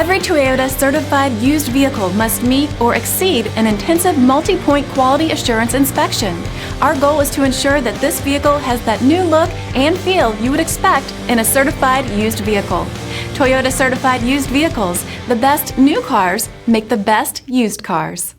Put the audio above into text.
Every Toyota certified used vehicle must meet or exceed an intensive multi-point quality assurance inspection. Our goal is to ensure that this vehicle has that new look and feel you would expect in a certified used vehicle. Toyota certified used vehicles, the best new cars make the best used cars.